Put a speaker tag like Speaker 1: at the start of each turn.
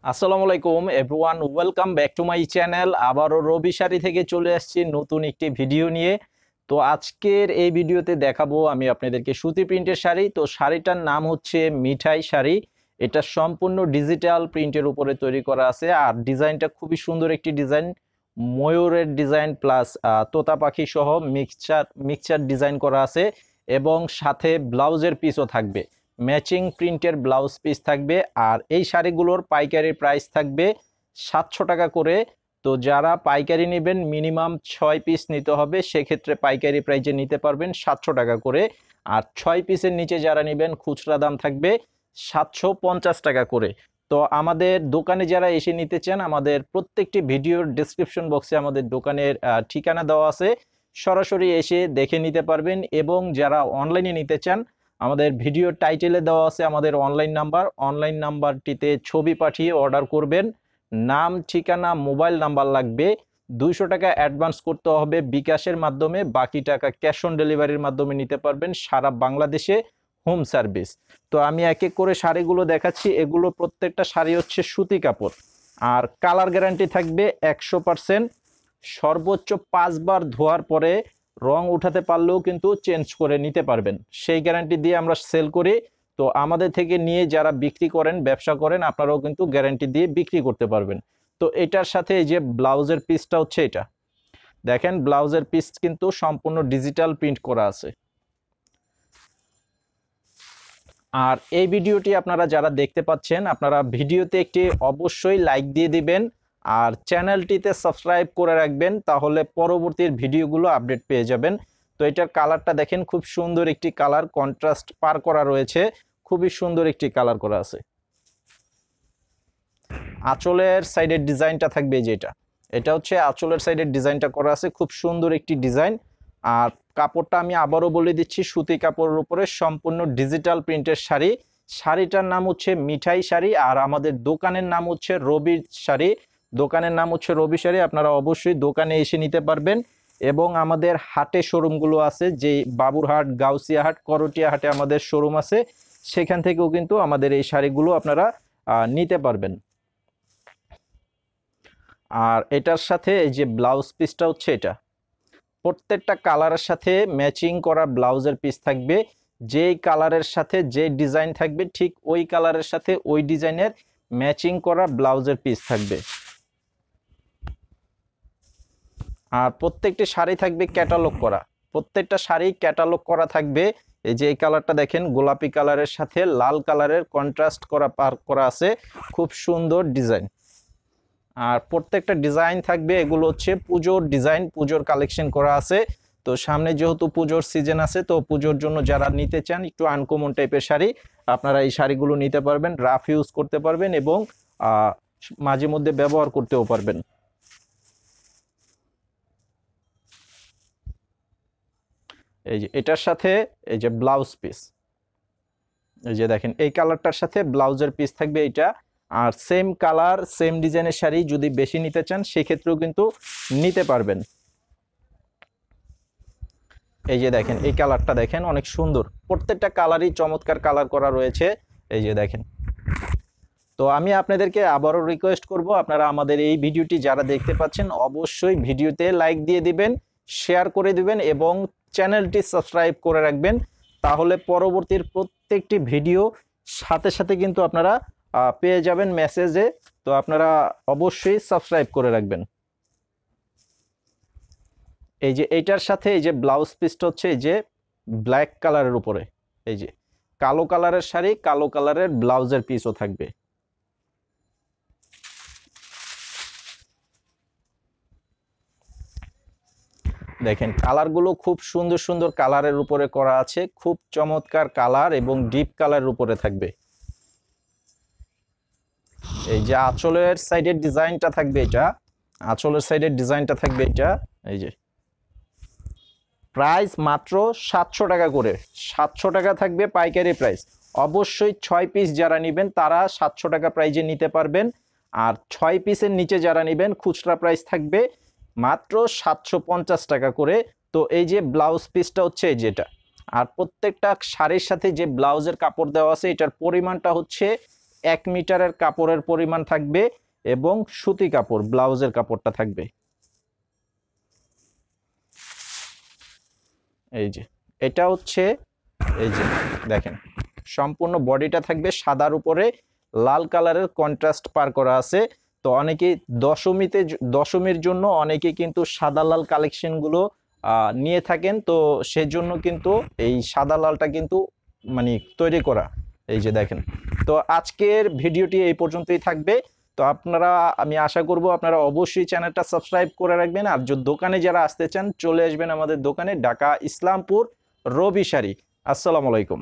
Speaker 1: আসসালামু আলাইকুম everyone, welcome back to my channel. আবারও রবি শাড়ি থেকে চলে আসছি নতুন একটি ভিডিও নিয়ে। তো আজকের এই ভিডিওতে দেখাবো আমি আপনাদেরকে সুতি প্রিন্টের শাড়ি। তো শাড়িটার নাম হচ্ছে মিঠাই শাড়ি। এটা সম্পূর্ণ ডিজিটাল প্রিন্টের উপরে তৈরি করা আছে, আর ডিজাইনটা খুবই সুন্দর একটি ডিজাইন। ময়ূরের ডিজাইন প্লাস তোতা পাখি সহ মিক্সচার ডিজাইন করা আছে, এবং সাথে ব্লাউজের পিসও থাকবে, ম্যাচিং প্রিন্টের ব্লাউজ পিস থাকবে। আর এই শাড়িগুলোর পাইকারি প্রাইস থাকবে 700 টাকা করে। তো যারা পাইকারি নেবেন মিনিমাম 6 পিস নিতে হবে, সেক্ষেত্রে পাইকারি প্রাইসে নিতে পারবেন 700 টাকা করে। আর 6 পিসের নিচে যারা নেবেন খুচরা দাম থাকবে 750 টাকা করে। তো আমাদের দোকানে যারা এসে নিতে চান, আমাদের প্রত্যেকটি ভিডিওর ডেসক্রিপশন বক্সে আমাদের দোকানের ঠিকানা দেওয়া আছে, সরাসরি এসে দেখে নিতে পারবেন। এবং যারা অনলাইনে নিতে চান, আমাদের ভিডিও টাইটেলে দেওয়া আছে আমাদের অনলাইন নাম্বারটিতে ছবি পাঠিয়ে অর্ডার করবেন। নাম, ঠিকানা, মোবাইল নাম্বার লাগবে। 200 টাকা অ্যাডভান্স করতে হবে বিকাশের মাধ্যমে, বাকি টাকা ক্যাশ অন ডেলিভারির মাধ্যমে নিতে পারবেন সারা বাংলাদেশে, হোম সার্ভিস। তো আমি এক এক করে শাড়িগুলো দেখাচ্ছি। এগুলো প্রত্যেকটা শাড়ি হচ্ছে সুতি কাপড়, আর কালার গ্যারান্টি থাকবে 100%। সর্বোচ্চ 5 বার ধোয়ার পরে রং উঠাতে পারলেও কিন্তু চেঞ্জ করে নিতে পারবেন, সেই গ্যারান্টি দিয়ে আমরা সেল করি। তো আমাদের থেকে নিয়ে যারা বিক্রি করেন, ব্যবসা করেন, আপনারাও কিন্তু গ্যারান্টি দিয়ে বিক্রি করতে পারবেন। তো এটার সাথে এই যে ব্লাউজের পিসটা হচ্ছে এটা, দেখেন ব্লাউজের পিস কিন্তু সম্পূর্ণ ডিজিটাল প্রিন্ট করা আছে। আর এই ভিডিওটি আপনারা যারা দেখতে পাচ্ছেন, আপনারা ভিডিওতে একটি অবশ্যই লাইক দিয়ে দিবেন, আর চ্যানেলটিতে সাবস্ক্রাইব করে রাখবেন, তাহলে পরবর্তীর ভিডিওগুলো আপডেট পেয়ে যাবেন। তো এটার কালারটা দেখেন, খুব সুন্দর একটি কালার, কন্ট্রাস্ট পার করা রয়েছে, খুবই সুন্দর একটি কালার করা আছে। আঁচলের সাইডের ডিজাইনটা থাকবে যেটা, এটা হচ্ছে আঁচলের সাইডের ডিজাইনটা করা আছে, খুব সুন্দর একটি ডিজাইন। আর কাপড়টা আমি আবারও বলে দিচ্ছি, সুতি কাপড়ের উপরে সম্পূর্ণ ডিজিটাল প্রিন্টের শাড়ি। শাড়িটার নাম হচ্ছে মিঠাই শাড়ি, আর আমাদের দোকানের নাম হচ্ছে রবি শাড়ি। দোকানের নাম হচ্ছে রবি শাড়ি, আপনারা অবশ্যই দোকানে এসে নিতে পারবেন। এবং আমাদের হাটে শোরুমগুলো আছে, যে বাবুরহাট, গাউসিয়া হাট, করটিয়া হাটে আমাদের শোরুম আছে, সেখান থেকেও কিন্তু আমাদের এই শাড়িগুলো আপনারা নিতে পারবেন। আর এটার সাথে এই যে ব্লাউজ পিসটা হচ্ছে এটা, প্রত্যেকটা কালারের সাথে ম্যাচিং করা ব্লাউজের পিস থাকবে। যেই কালারের সাথে যে ডিজাইন থাকবে, ঠিক ওই কালারের সাথে ওই ডিজাইনের ম্যাচিং করা ব্লাউজের পিস থাকবে। আর প্রত্যেকটি শাড়ি থাকবে ক্যাটালগ করা, প্রত্যেকটা শাড়ি ক্যাটালগ করা থাকবে। এই যে এই কালারটা দেখেন, গোলাপি কালারের সাথে লাল কালারের কন্ট্রাস্ট করা পার করা আছে, খুব সুন্দর ডিজাইন। আর প্রত্যেকটা ডিজাইন থাকবে, এগুলো হচ্ছে পুজোর ডিজাইন, পুজোর কালেকশন করা আছে। তো সামনে যেহেতু পুজোর সিজন আছে, তো পুজোর জন্য যারা নিতে চান একটু আনকমন টাইপের শাড়ি, আপনারা এই শাড়িগুলো নিতে পারবেন, রাফ ইউজ করতে পারবেন, এবং মাঝে মধ্যে ব্যবহার করতেও পারবেন। এই যে এটার সাথে এই যে ব্লাউজ পিস, এই যে দেখেন এই কালারটার সাথে ব্লাউজের পিস থাকবে এইটা। আর সেম কালার সেম ডিজাইনের শাড়ি যদি বেশি নিতে চান, সেক্ষেত্রেও কিন্তু নিতে পারবেন। এই যে দেখেন এই কালারটা দেখেন, অনেক সুন্দর, প্রত্যেকটা কালারই চমৎকার কালার করা রয়েছে। এই যে দেখেন। তো আমি আপনাদেরকে আবারও রিকোয়েস্ট করব, আপনারা আমাদের এই ভিডিওটি যারা দেখতে পাচ্ছেন, অবশ্যই ভিডিওতে লাইক দিয়ে দিবেন, শেয়ার করে দিবেন, এবং চ্যানেলটি সাবস্ক্রাইব করে রাখবেন, তাহলে পরবর্তীর প্রত্যেকটি ভিডিও সাথে সাথে কিন্তু আপনারা পেয়ে যাবেন মেসেজে। তো আপনারা অবশ্যই সাবস্ক্রাইব করে রাখবেন। এই যে এইটার সাথে এই যে ব্লাউজ পিসটা হচ্ছে এই যে ব্ল্যাক কালারের উপরে, এই যে কালো কালারের শাড়ি, কালো কালারের ব্লাউজের পিসও থাকবে। দেখেন কালারগুলো খুব সুন্দর সুন্দর কালারের উপরে করা আছে, খুব চমৎকার কালার, এবং ডিপ কালারের উপরে থাকবে। এই যে আঁচলের সাইডের ডিজাইনটা থাকবে এটা, আঁচলের সাইডের ডিজাইনটা থাকবে এটা। এই যে প্রাইস মাত্র 700 টাকা করে, 700 টাকা থাকবে পাইকারি প্রাইস। অবশ্যই 6 পিস যারা নেবেন তারা 700 টাকা প্রাইজে নিতে পারবেন। আর 6 পিসের নিচে যারা নেবেন খুচরা প্রাইস থাকবে মাত্র 750 টাকা করে। তো এই যে ব্লাউজ পিসটা হচ্ছে এই যেটা, আর প্রত্যেকটা শাড়ির সাথে যে ব্লাউজের কাপড় দেওয়া আছে, এটার পরিমাণটা হচ্ছে 1 মিটারের কাপড়ের পরিমাণ থাকবে এবং সুতি কাপড়, ব্লাউজের কাপড়টা থাকবে এই যে, এটা হচ্ছে এই যে দেখেন সম্পূর্ণ বডিটা থাকবে সাদার উপরে লাল কালারের কন্ট্রাস্ট পার করা আছে। তো অনেকেই দশমীর জন্য অনেকে কিন্তু সাদা লাল কালেকশনগুলো নিয়ে থাকেন, তো সেজন্য কিন্তু এই সাদা লালটা কিন্তু মানে তৈরি করা। এই যে দেখেন, তো আজকের ভিডিওটি এই পর্যন্তই থাকবে। তো আমি আশা করব আপনারা অবশ্যই চ্যানেলটা সাবস্ক্রাইব করে রাখবেন। আর দোকানে যারা আসতে চান চলে আসবেন আমাদের দোকানে, ঢাকা ইসলামপুর রবি শাড়ি। আসসালামু আলাইকুম।